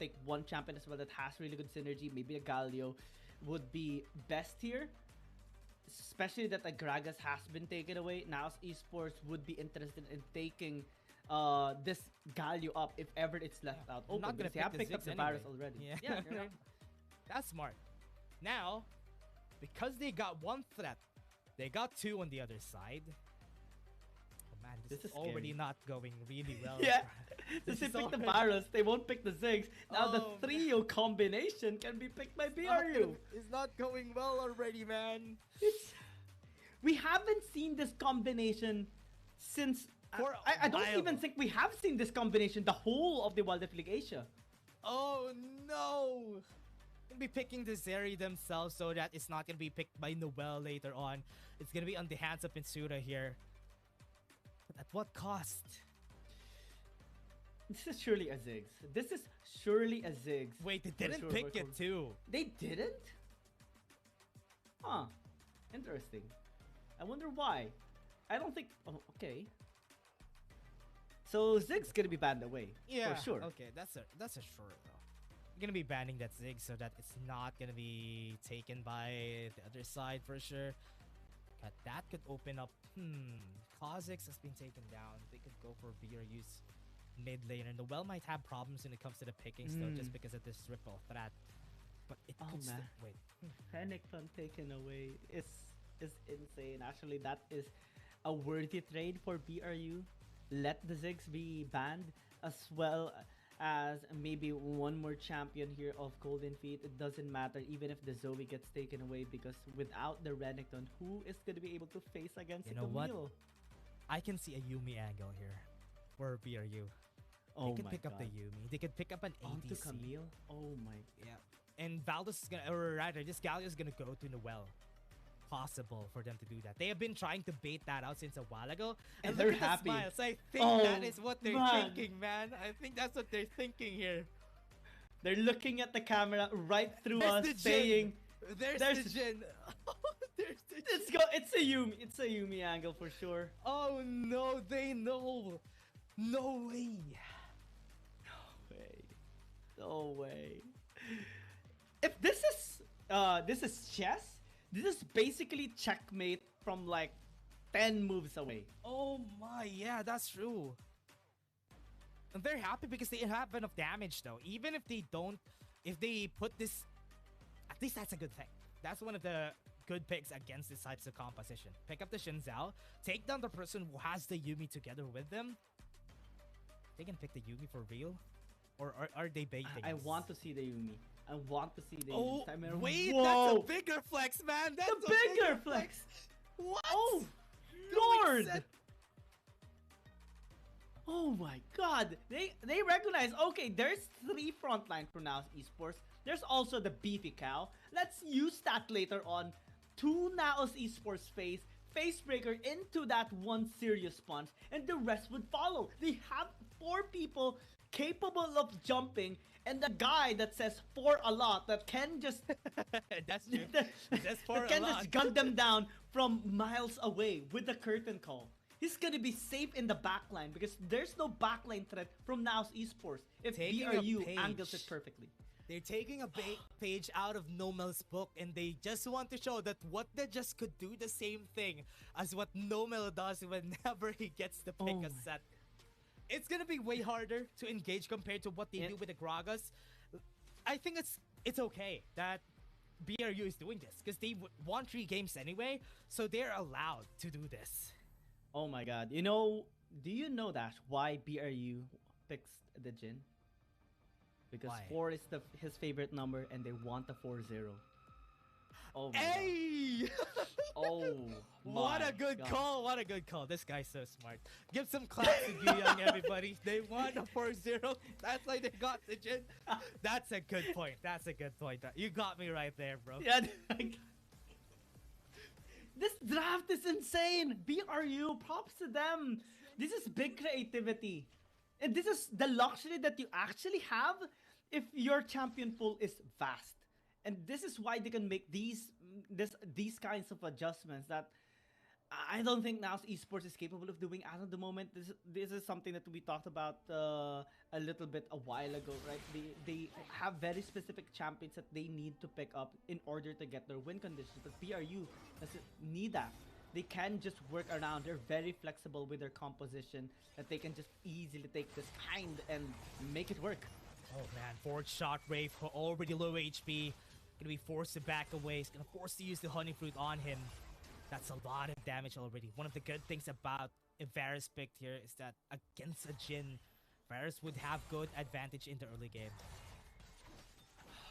think one champion as well that has really good synergy, maybe a Galio, would be best here. Especially that the Gragas has been taken away. NAOS eSports would be interested in taking this Galio up if ever it's left out open. I'm not gonna They have pick picked up the anyway. virus already. Yeah, that's smart. Now, because they got one threat, they got two on the other side. Oh man, this is already not going really well. Yeah, since they pick the virus, they won't pick the Ziggs. Now the trio combination can be picked by BRU. It's not going well already, man. We haven't seen this combination since... I don't even think we have seen this combination the whole of the Wild League Asia. Oh no! Gonna be picking the Zeri themselves so that it's not gonna be picked by Noel later on. It's gonna be on the hands of Pinsura here. But at what cost? This is surely a Ziggs. This is surely a Ziggs. Wait, they didn't pick it too. They didn't? Huh. Interesting. I wonder why. I don't think... Oh, okay. So Ziggs gonna be banned away. Yeah, for sure. Okay, that's a sure though. You're gonna be banning that Ziggs so that it's not gonna be taken by the other side for sure. That could open up. Kha'Zix has been taken down. They could go for BRU's mid laner. Noel might have problems when it comes to the pickings though, just because of this ripple threat. But it could still wait. Panic Fund taken away is insane. Actually, that is a worthy trade for BRU. Let the Ziggs be banned as well as maybe one more champion here of Golden Feet. It doesn't matter even if the Zoe gets taken away, because without the Renekton, who is going to be able to face against you know what? I can see a Yumi angle here for BRU. They could pick up the Yumi. They could pick up an ADC. Onto Camille? Oh my... Yeah. And Valdez is gonna... Or rather, this Galio is gonna go to Noel. Possible for them to do that. They have been trying to bait that out since a while ago, and they're look at happy. The smiles. I think that is what they're thinking, man. I think that's what they're thinking here. They're looking at the camera right through us, saying, "There's the Jin." There's the Jin. It's a Yumi. It's a Yumi angle for sure. Oh no, they know. No way. No way. No way. If this is chess. This is basically checkmate from like 10 moves away. Oh my, yeah, that's true. And they're happy because they have enough damage though. Even if they don't, if they put this, at least that's a good thing. That's one of the good picks against this types of composition. Pick up the Xin Zhao, take down the person who has the Yumi together with them. They can pick the Yumi for real? Or are they baiting? I want to see the Yumi. I want to see the Yumi. Oh, wait, that's a bigger flex, man. That's a bigger flex. What? Oh, Lord. Oh my God. They recognize, okay, there's 3 frontline for NAOS eSports. There's also the beefy cow. Let's use that later on. 2 NAOS eSports face breaker into that one serious punch, and the rest would follow. They have 4 people capable of jumping, and the guy that says for a lot that can just that's true. That's for can just gun them down from miles away with the curtain call. He's gonna be safe in the backline because there's no backline threat from NAOS eSports if BRU angles it perfectly. They're taking a page out of Nomel's book, and they just want to show that what they just could do the same thing as what Nomel does whenever he gets to pick a set. It's gonna be way harder to engage compared to what they do with the Gragas. I think it's okay that BRU is doing this because they won 3 games anyway, so they're allowed to do this. Oh my God! You know, do you know that why BRU picks the Jin? Because 4 is his favorite number, and they want the 4-0. Oh my God. Oh my What a good call. What a good call. This guy's so smart. Give some claps to Guyang, everybody. They won a 4-0. That's why they got the Jin. That's a good point. That's a good point. You got me right there, bro. Yeah. This draft is insane. BRU, props to them. This is big creativity. And this is the luxury that you actually have if your champion pool is vast. And this is why they can make these kinds of adjustments that I don't think NAOS esports is capable of doing as of the moment. This is something that we talked about a little bit a while ago, right? They have very specific champions that they need to pick up in order to get their win conditions. But BRU doesn't need that. They can just work around. They're very flexible with their composition that they can just easily take this kind and make it work. Oh man, forward shot Wraith, already low HP. Gonna be forced to back away. He's gonna force to use the Honey Fruit on him. That's a lot of damage already. One of the good things about if Varus picked here is that against a Jhin, Varus would have good advantage in the early game.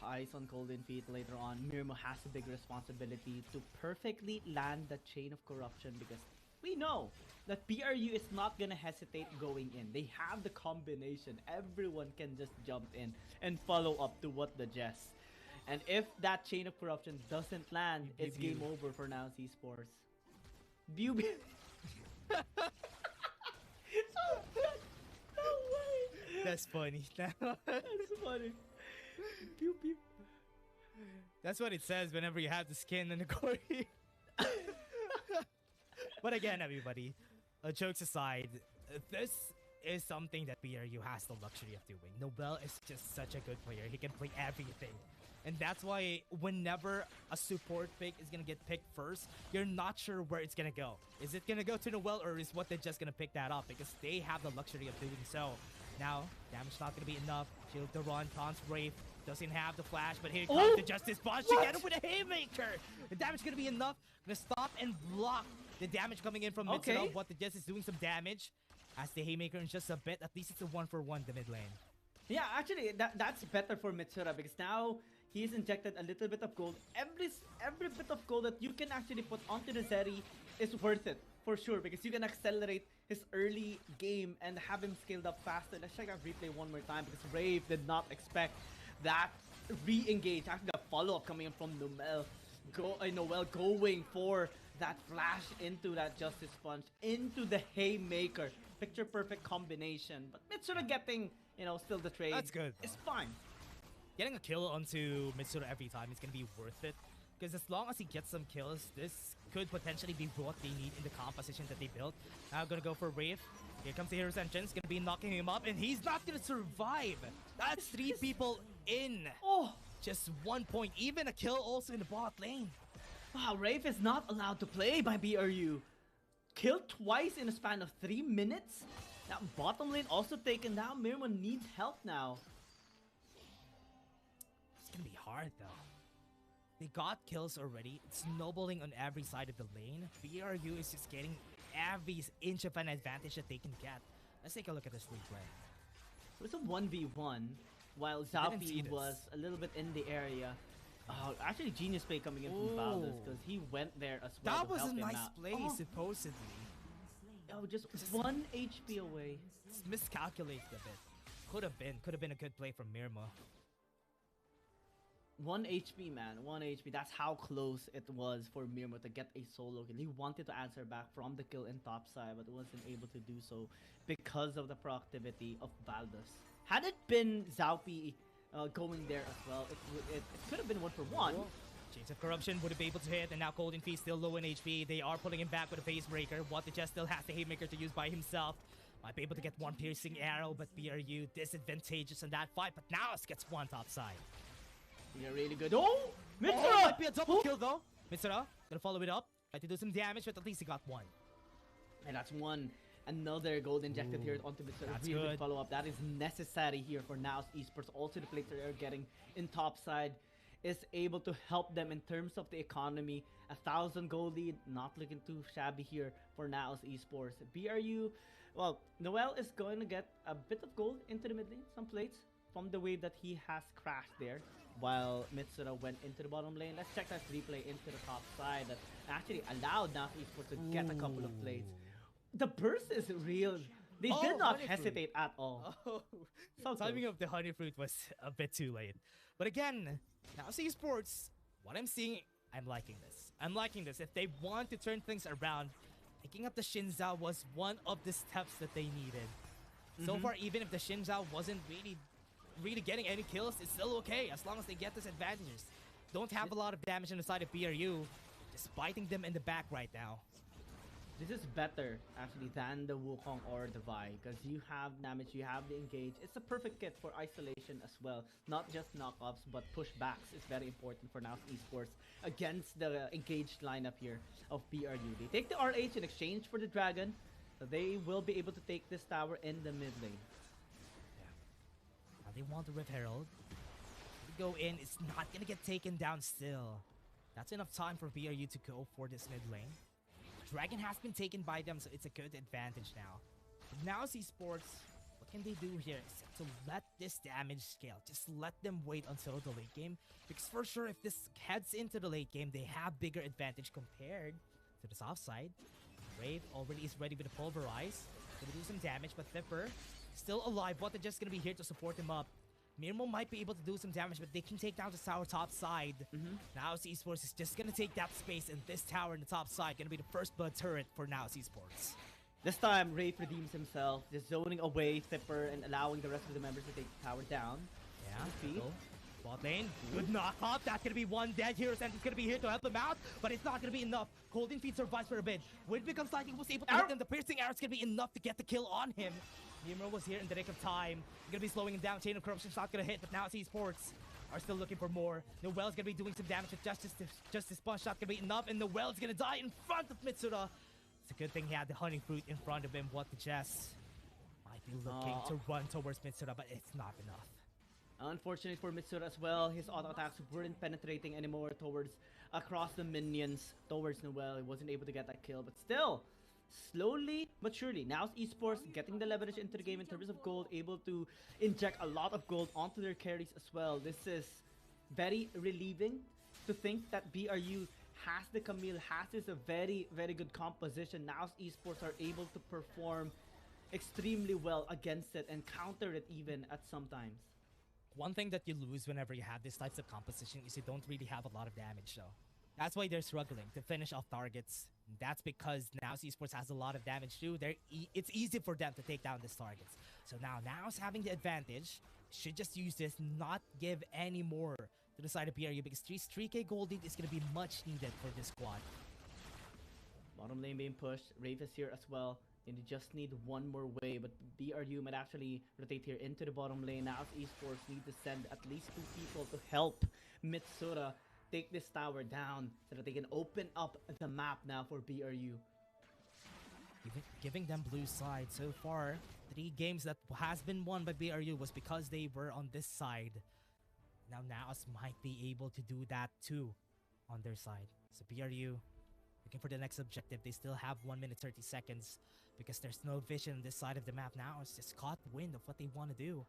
Eyes on Golden Feet later on. Mirmo has a big responsibility to perfectly land the chain of corruption because we know that BRU is not gonna hesitate going in. They have the combination. Everyone can just jump in and follow up to what the Jess. And if that chain of corruption doesn't land, it's game over for NAOS esports. No way! That's funny. That's funny. Pew pew. That's what it says whenever you have the skin and the Corey. But again, everybody, jokes aside, this is something that BRU has the luxury of doing. Nobel is just such a good player. He can play everything. And that's why whenever a support pick is going to get picked first, you're not sure where it's going to go. Is it going to go to Noel or is what they're just going to pick that up? Because they have the luxury of doing so. Now, damage not going to be enough. Shield to run, taunts Wraith. Doesn't have the flash, but here comes the Justice Punch to get him with a Haymaker. The damage going to be enough. Going to stop and block the damage coming in from Mitsura. What the Jess is doing some damage. As the Haymaker in just a bit, at least it's a 1-for-1 the mid lane. Yeah, actually, that's better for Mitsura because now he's injected a little bit of gold. Every bit of gold that you can actually put onto the Zeri is worth it for sure because you can accelerate his early game and have him scaled up faster. Let's check out replay one more time because Rave did not expect that re-engage. Actually, the follow-up coming in from Noel going for that flash into that Justice Punch, into the Haymaker. Picture perfect combination. But Mitsura getting, still the trade. That's good. It's fine. Getting a kill onto Mitsura every time is going to be worth it. Because as long as he gets some kills, this could potentially be what they need in the composition that they built. Now going to go for Wraith. Here comes the Hero's Entrance. Going to be knocking him up. And he's not going to survive. That's 3 people in. Oh, just 1 point. Even a kill also in the bot lane. Wow, Wraith is not allowed to play by BRU. Killed twice in a span of 3 minutes. Now bottom lane also taken down. Mirmo needs help now. It's gonna be hard though. They got kills already. It's snowballing on every side of the lane. BRU is just getting every inch of an advantage that they can get. Let's take a look at this replay. It was a 1v1 while Zalpi was a little bit in the area. Oh, actually genius play coming in from Baldus because he went there as well. That was a nice play, supposedly. Oh, just 1 HP away. It's miscalculated a bit. Could have been a good play from Mirmo. 1 HP, man. 1 HP. That's how close it was for Mirmo to get a solo kill. He wanted to answer back from the kill in top side, but wasn't able to do so because of the proactivity of Baldus. Had it been Zalpi going there as well, it could have been 1-for-1. Chains of Corruption wouldn't be able to hit, and now Golden Feet still low in HP. They are pulling him back with a Phase Breaker. What the Jess still has the Haymaker to use by himself. Might be able to get 1 piercing arrow, but BRU disadvantageous in that fight. But NAOS gets 1 top side. Yeah, really good. Oh! Mitsura! Oh, might be a double kill though. Mitsura gonna follow it up. Try to do some damage, but at least he got 1. And that's 1. Another gold injected here onto Mitsura. That's really good. Follow up. That is necessary here for NAOS esports. Also, the plates they're getting in top side is able to help them in terms of the economy. 1,000 gold lead, not looking too shabby here for NAOS esports. BRU, well, Noel is going to get a bit of gold into the mid lane, some plates from the wave that he has crashed there, while Mitsura went into the bottom lane. Let's check that replay into the top side that actually allowed NAOS esports to get a couple of plates. The burst is real. They did not hesitate at all. The timing of the Honey Fruit was a bit too late. But again, NAOS esports, what I'm seeing, I'm liking this. I'm liking this. If they want to turn things around, picking up the Shinzao was one of the steps that they needed. So far, even if the Shinzao wasn't really getting any kills, it's still okay as long as they get this advantages. Don't have a lot of damage on the side of BRU, just biting them in the back right now. This is better actually than the Wukong or the Vi, because you have damage, you have the engage. It's a perfect kit for isolation as well. Not just knockoffs, but pushbacks is very important for NAOS eSports against the engaged lineup here of BRU. They take the RH in exchange for the Dragon, so they will be able to take this tower in the mid lane. Now they want the Rift Herald. They go in, it's not gonna get taken down still. That's enough time for BRU to go for this mid lane. Dragon has been taken by them, so it's a good advantage now. Now eSports, what can they do here? Except to let this damage scale. Just let them wait until the late game. Because for sure, if this heads into the late game, they have bigger advantage compared to the soft side. Brave already is ready with the Pulverize. Gonna do some damage, but Flipper still alive. What, they're just gonna be here to support him up. Mirmo might be able to do some damage, but they can take down the tower top side. Now eSports is just gonna take that space, and this tower in the top side gonna be the first blood turret for now eSports. This time, Wraith redeems himself, just zoning away Flipper and allowing the rest of the members to take the tower down. Yeah, bot lane, good knock off. That's gonna be one dead hero, and it's gonna be here to help him out, but it's not gonna be enough. Golden Feet survives for a bit. Wind becomes like he was able to hit them. The piercing arrow's gonna be enough to get the kill on him. Nimro was here in the nick of time. Gonna be slowing him down. Chain of Corruption's not gonna hit, but now eSports are still looking for more. Noel's gonna be doing some damage with Justice Punch shot gonna be enough, and Noel's gonna die in front of Mitsura. It's a good thing he had the Hunting Fruit in front of him. What the Jess might be looking to run towards Mitsura, but it's not enough. Unfortunately for Mitsura as well, his auto attacks weren't penetrating anymore across the minions towards Noel. He wasn't able to get that kill, but still, slowly but surely, now eSports getting the leverage into the game in terms of gold, able to inject a lot of gold onto their carries as well. This is very relieving to think that BRU has the Camille, has this a very, very good composition. Now eSports are able to perform extremely well against it and counter it even at some times. One thing that you lose whenever you have these types of composition is you don't really have a lot of damage, though. That's why they're struggling to finish off targets. That's because now eSports has a lot of damage too. It's easy for them to take down these targets. So now NAOS having the advantage, should just use this, not give any more to the side of BRU, because 3k gold lead is going to be much needed for this squad. Bottom lane being pushed. Rave is here as well. And you just need one more wave, but BRU might actually rotate here into the bottom lane. Now eSports need to send at least 2 people to help Mitsura take this tower down so that they can open up the map now for BRU. Giving them blue side. So far, 3 games that has been won by BRU was because they were on this side. Now NAOS might be able to do that too on their side. So BRU looking for the next objective. They still have 1 minute 30 seconds because there's no vision on this side of the map now. It's just caught wind of what they want to do.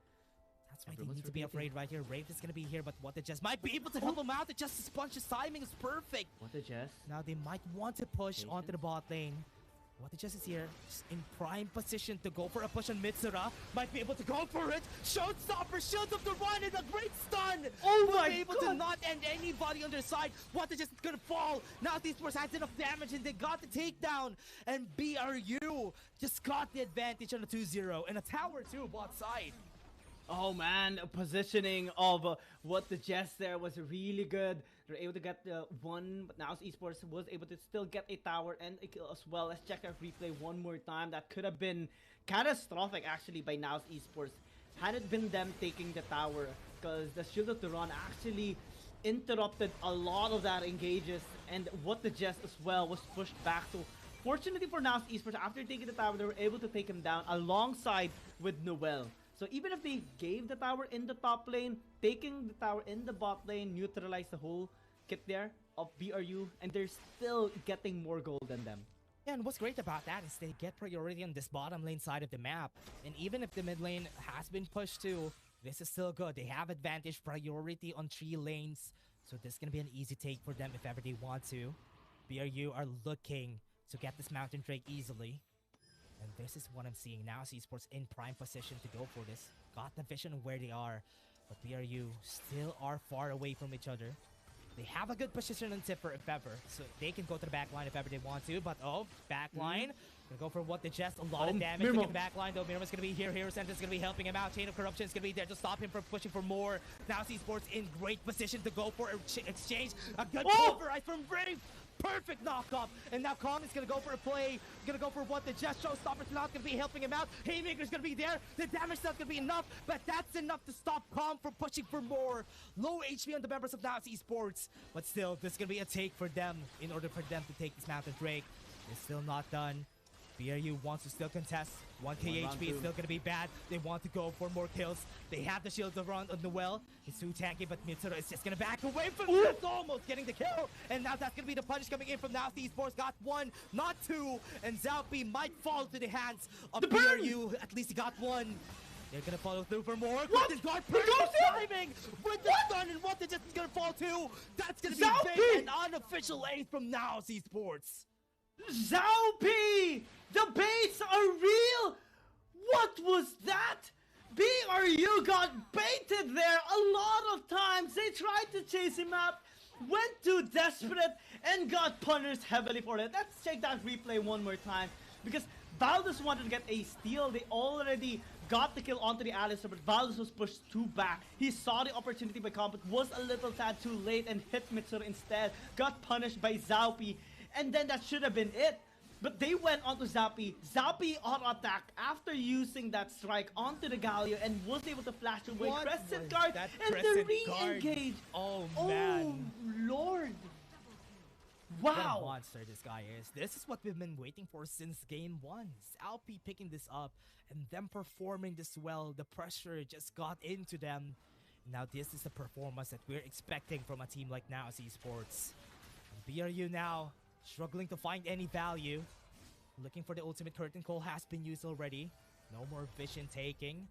That's why they need to be afraid right here. Wraith is going to be here, but What the Jess might be able to help him out. The Justice Punch's timing is perfect. What the Jess? Now they might want to push onto the bot lane. What the Jess is here, just in prime position to go for a push on Mitsura. Might be able to go for it. Showstopper, Shield of the Run, and a great stun. Oh my able God. to not end anybody on their side. What the Jess is gonna fall. Now eSports has enough damage and they got the takedown. And BRU just got the advantage on the 2-0 and a tower too, bot side. Oh man, positioning of What the Jess there was really good. They're able to get the one, but now eSports was able to still get a tower and a kill as well. Let's check our replay one more time. That could have been catastrophic actually by NAOS eSports had it been them taking the tower, because the Shield of the Run actually interrupted a lot of that engages, and What the Jess as well was pushed back. So fortunately for NAOS eSports, after taking the tower, they were able to take him down alongside with Noel. So even if they gave the tower in the top lane, taking the tower in the bot lane neutralized the whole kit there of BRU, and they're still getting more gold than them. Yeah, and what's great about that is they get priority on this bottom lane side of the map. And even if the mid lane has been pushed too, this is still good. They have advantage priority on 3 lanes. So this is going to be an easy take for them if ever they want to. BRU are looking to get this Mountain Drake easily. And this is what I'm seeing now. eSports in prime position to go for this. Got the vision of where they are. But BRU still are far away from each other. They have a good position on Tipper if ever. So they can go to the back line if ever they want to. But back line. Gonna go for What the Jess. A lot of damage to the back line though. Mirmo's gonna be here. Hero Center's gonna be helping him out. Chain of Corruption is gonna be there to stop him from pushing for more. Now eSports in great position to go for exchange. A good cover from Brave. Perfect knockoff. And now Kong is going to go for a play. Going to go for what the Just Showstopper's not going to be helping him out. Haymaker's going to be there. The damage not going to be enough, but that's enough to stop Kong from pushing for more. Low HP on the members of NAOS eSports. But still, this is going to be a take for them in order for them to take this Mountain Drake. It's still not done. BRU wants to still contest. 1k HP is still going to be bad. They want to go for more kills. They have the shield around on the well. It's too tanky, but Mitsuru is just going to back away from this. Almost getting the kill. And now that's going to be the punish coming in from NAOS eSports. Got one, not two. And Zaupi might fall to the hands of BRU. At least he got one. They're going to follow through for more. What? This guard perfect timing with the stun, and what the just is going to fall too. That's going to be big, an unofficial ace from NAOS eSports. Zaupi! The baits are real! What was that? BRU got baited there a lot of times. They tried to chase him up, went too desperate, and got punished heavily for it. Let's check that replay one more time. Because Valdez wanted to get a steal. They already got the kill onto the Alistar, but Valdez was pushed too back. He saw the opportunity by Comp, but was a little tad too late and hit Mitsuru instead. Got punished by Zaupi. And then that should have been it. But they went onto Zaupi. Zaupi auto-attacked after using that strike onto the Galio and was able to flash away Crescent Guard and the re-engage. Oh, man. Oh, Lord. Wow. What a monster this guy is. This is what we've been waiting for since game 1. Zaupi picking this up and them performing this well. The pressure just got into them. Now this is the performance that we're expecting from a team like NAOS eSports. And BRU now struggling to find any value. Looking for the ultimate curtain call has been used already. No more vision taking.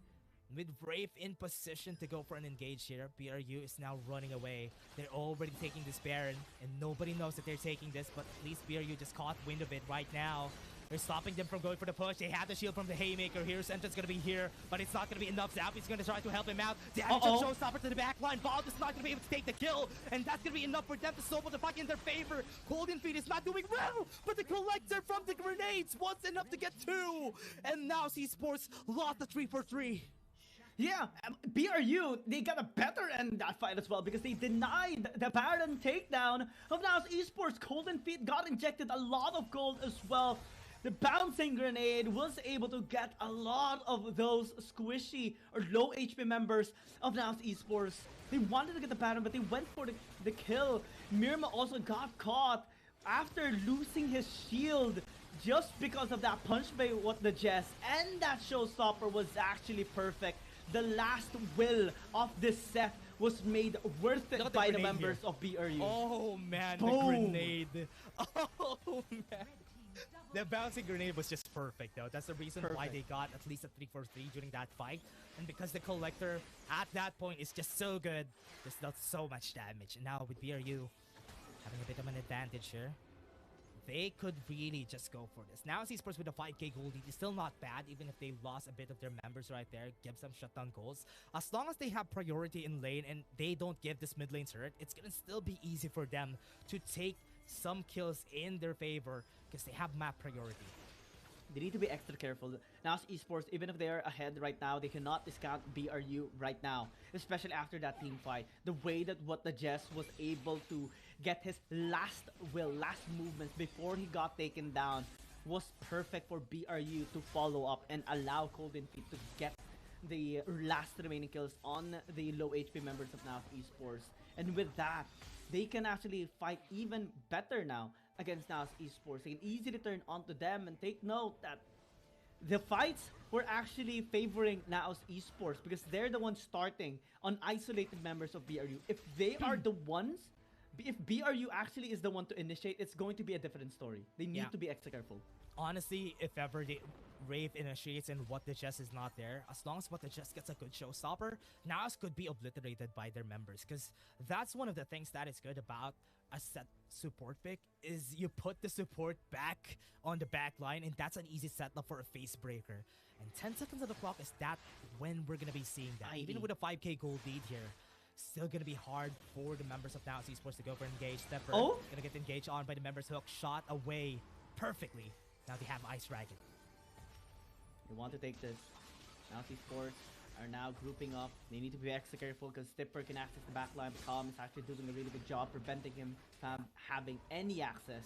With Brave in position to go for an engage here, BRU is now running away. They're already taking this Baron, and nobody knows that they're taking this, but at least BRU just caught wind of it right now. They're stopping them from going for the push. They have the shield from the Haymaker here. Sentinel's gonna be here, but it's not gonna be enough. Zaupi's gonna try to help him out. Damage of Showstopper to the back line. Bald is not gonna be able to take the kill, and that's gonna be enough for them to snowball the puck in their favor. Golden Feet is not doing well, but the collector from the grenades was enough to get two. And now eSports lost the 3-for-3. Yeah, BRU, they got a better end in that fight as well because they denied the Baron takedown of NAOS eSports. Golden Feet got injected a lot of gold as well. The bouncing grenade was able to get a lot of those squishy or low HP members of NAOS eSports. They wanted to get the Baron, but they went for the kill. Mirma also got caught after losing his shield just because of that punch by what the Jess, and that Showstopper was actually perfect. The last will of this set was made worth it by the members of BRU. Oh man, Boom. the grenade. Oh man. The bouncing grenade was just perfect though. That's the reason why they got at least a 3-for-3 during that fight. And because the collector at that point is just so good, just does so much damage. And now with BRU having a bit of an advantage here, they could really just go for this. Now eSports with a 5k gold lead is still not bad, even if they lost a bit of their members right there. Give some shutdown goals. As long as they have priority in lane and they don't give this mid lane turret, it's gonna still be easy for them to take some kills in their favor because they have map priority. They need to be extra careful. NAOS eSports, even if they're ahead right now, they cannot discount BRU right now, especially after that team fight. The way that what the Jess was able to get his last movements before he got taken down was perfect for BRU to follow up and allow Golden Feet to get the last remaining kills on the low HP members of NAOS eSports. And with that, they can actually fight even better now against NAOS eSports. They can easily turn onto them, and take note that the fights were actually favoring NAOS eSports because they're the ones starting on isolated members of BRU. If they are the ones, if BRU actually is the one to initiate, it's going to be a different story. They need to be extra careful. Honestly, if ever the Rave initiates and what the Jess is not there, as long as what the Jess gets a good showstopper, NAOS could be obliterated by their members. Because that's one of the things that is good about a set support pick, is you put the support back on the back line, and that's an easy setup for a face breaker. And 10 seconds of the clock is that when we're going to be seeing that. Even with a 5k gold lead here, still going to be hard for the members of NAOS eSports to go for engage. Stepper going to get engaged on by the members. Hook shot away perfectly. Now they have Ice Dragon. They want to take this. NAOS eSports are now grouping up. They need to be extra careful because Tipper can access the backline, but Calm is actually doing a really good job preventing him from having any access.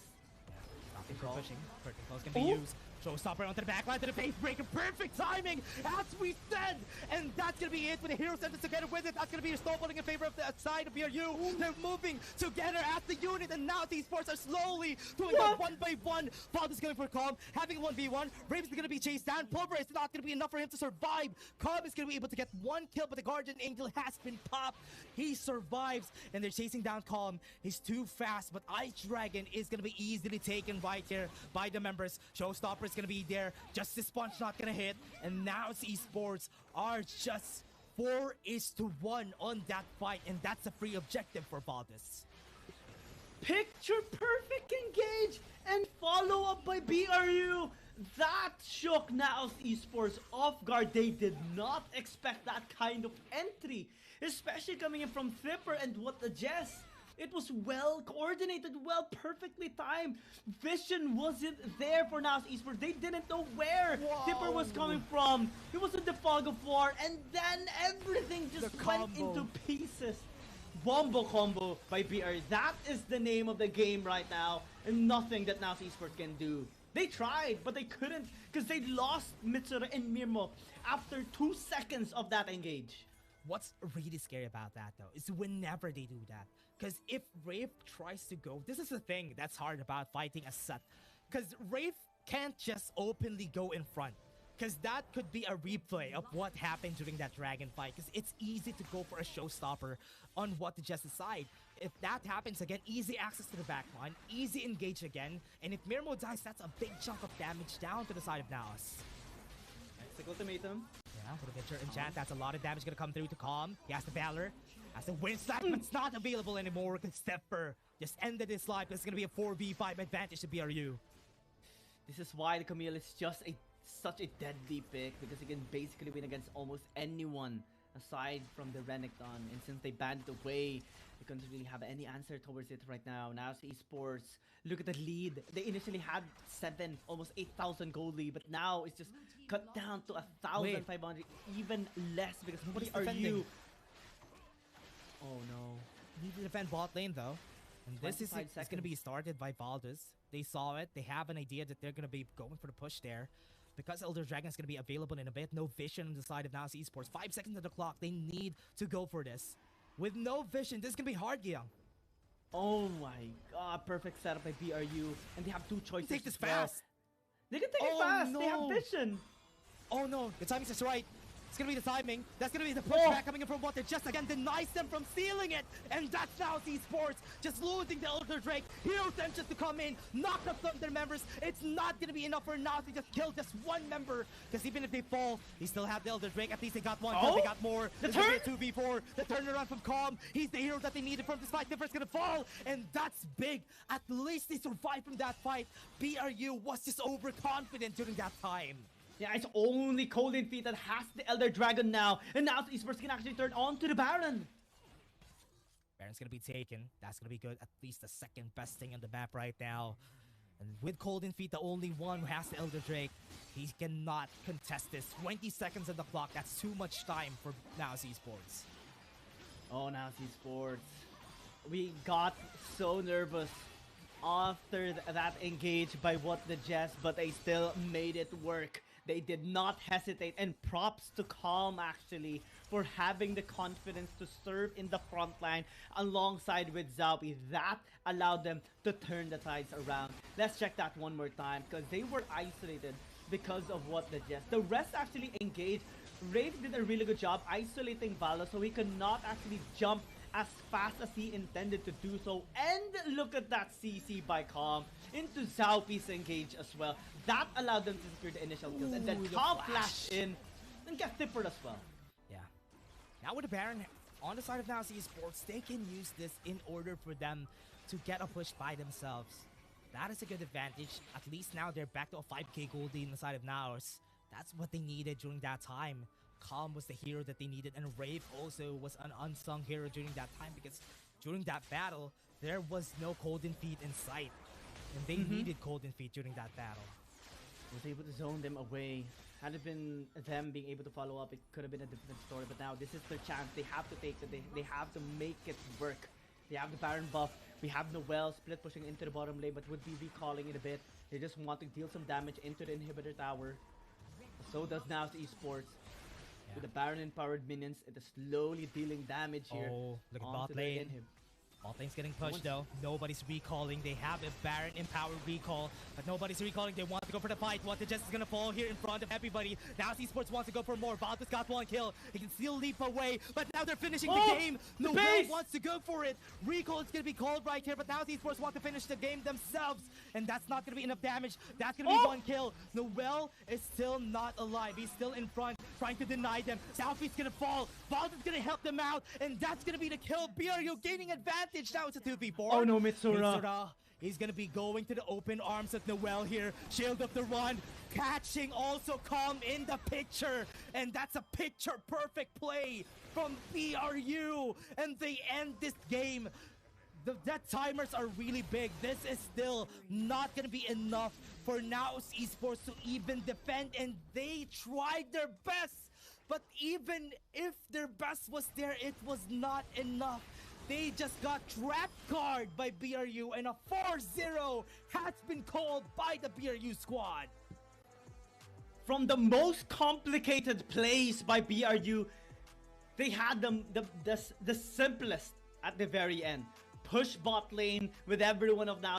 For pushing. Verticals can be used. Showstopper onto the backline to the face breaker. Perfect timing, as we said. And that's going to be it with the hero sentence together with it. That's going to be a snowballing in favor of the side of BRU. They're moving together as the unit. And now these sports are slowly doing it one by one. Bob is going for Calm. Having 1v1. Raven's going to be chased down. Pulver is not going to be enough for him to survive. Calm is going to be able to get one kill, but the Guardian Angel has been popped. He survives. And they're chasing down Calm. He's too fast, but Ice Dragon is going to be easily taken right here by the members. Showstopper is going to be there. Justice Punch not going to hit. And now eSports are just 4-1 on that fight. And that's a free objective for Valdez. Picture perfect engage and follow up by BRU. That shook NAOS eSports off guard. They did not expect that kind of entry, especially coming in from Thipper and what the Jess. It was well coordinated, well perfectly timed. Vision wasn't there for NAOS eSports. They didn't know where Tipper was coming from. He was in the fog of war, and then everything just went into pieces. Wombo combo by BR. That is the name of the game right now, and nothing that NAOS eSports can do. They tried, but they couldn't because they lost Mitsuru and Mirmo after 2 seconds of that engage. What's really scary about that, though, is whenever they do that. Because if Wraith tries to go, this is the thing that's hard about fighting a set. Because Wraith can't just openly go in front. Because that could be a replay of what happened during that dragon fight. Because it's easy to go for a showstopper on what to just decide. If that happens again, easy access to the backline, easy engage again. And if Mirmo dies, that's a big chunk of damage down to the side of NAOS. Next ultimatum. Yeah, with a picture enchant, that's a lot of damage gonna come through to Calm. He has the Valor, has the Wind Slap, but it's not available anymore because Stepper just ended his life. It's gonna be a 4v5 advantage to BRU. This is why the Camille is just such a deadly pick, because he can basically win against almost anyone aside from the Renekton. And since they banned it away, they couldn't really have any answer towards it right now. Now eSports, look at the lead. They initially had 7, almost 8,000 gold lead, but now it's just cut down to 1,500, even less because nobody's BRU. defending. Oh no. Need to defend bot lane though. And this is seconds. going to be started by Valdez. They saw it. They have an idea that they're going to be going for the push there. Because Elder Dragon is going to be available in a bit. No vision on the side of NAOS eSports. 5 seconds on the clock. They need to go for this. With no vision, this is going to be hard, Gyung. Oh my god, perfect setup by BRU. And they have 2 choices. Take this as well. fast. They can take it fast. They have vision. Oh no, the timing is right. It's gonna be the timing. That's gonna be the pushback coming in from Water. Just again denies them from stealing it. And that's now eSports just losing the Elder Drake. Hero Sense just to come in, knock up some of their members. It's not gonna be enough for now to just kill just one member. Because even if they fall, they still have the Elder Drake. At least they got one. They got more. The It's turn? gonna be a 2v4. The turnaround from Calm. He's the hero that they needed from this fight. Niffer's gonna fall. And that's big. At least they survived from that fight. BRU was just overconfident during that time. Yeah, it's only Golden Feet that has the Elder Dragon now. And now eSports can actually turn on to the Baron. Baron's gonna be taken. That's gonna be good. At least the second best thing on the map right now. And with Golden Feet, the only one who has the Elder Drake, he cannot contest this. 20 seconds on the clock. That's too much time for NAOS eSports. Oh, now eSports. We got so nervous after that engage by what the Jess, but they still made it work. They did not hesitate, and props to Calm actually for having the confidence to serve in the front line alongside with Zaupi. That allowed them to turn the tides around. Let's check that one more time because they were isolated because of what the Jess. The rest actually engaged. Wraith did a really good job isolating Valo so he could not actually jump as fast as he intended to do so. And look at that CC by Calm into Zaupi's engage as well. That allowed them to secure the initial kills. And then Calm flashed in and get Tippered as well. Yeah. Now with the Baron on the side of NAOS eSports, they can use this in order for them to get a push by themselves. That is a good advantage. At least now they're back to a 5k gold lead on the side of NAOS. That's what they needed during that time. Calm was the hero that they needed, and Rave also was an unsung hero during that time because during that battle, there was no Golden Feet in sight. And they needed Golden Feet during that battle. Was able to zone them away. Had it been them being able to follow up, it could have been a different story. But now this is their chance. They have to take it. They have to make it work. They have the Baron buff. We have Noel split pushing into the bottom lane, but would be recalling it a bit. They just want to deal some damage into the inhibitor tower. So does NAOS eSports. Yeah. With the Baron empowered minions, it is slowly dealing damage here. Oh, look at bot lane. Bot lane's getting pushed though. Nobody's recalling. They have a Baron empowered recall, but nobody's recalling. They want to go for the fight. What the Jess is gonna fall here in front of everybody. Now eSports wants to go for more. Baltus got one kill. He can still leap away, but now they're finishing the game. No one wants to go for it. Recall is gonna be called right here, but now eSports want to finish the game themselves, and that's not gonna be enough damage. That's gonna be one kill. Noel is still not alive. He's still in front, trying to deny them. Southeast's gonna fall. Baltus is gonna help them out, and that's gonna be the kill. BRU gaining advantage. Now it's a 2v4. Oh no, Mitsura. He's gonna be going to the open arms of Noel here. Shield of the run. Catching also Calm in the picture. And that's a picture perfect play from BRU. And they end this game. The death timers are really big. This is still not gonna be enough for NAOS eSports to even defend. And they tried their best. But even if their best was there, it was not enough. They just got trap card by BRU, and a 4-0 has been called by the BRU squad. From the most complicated plays by BRU, they had the simplest at the very end. Push bot lane with everyone of now.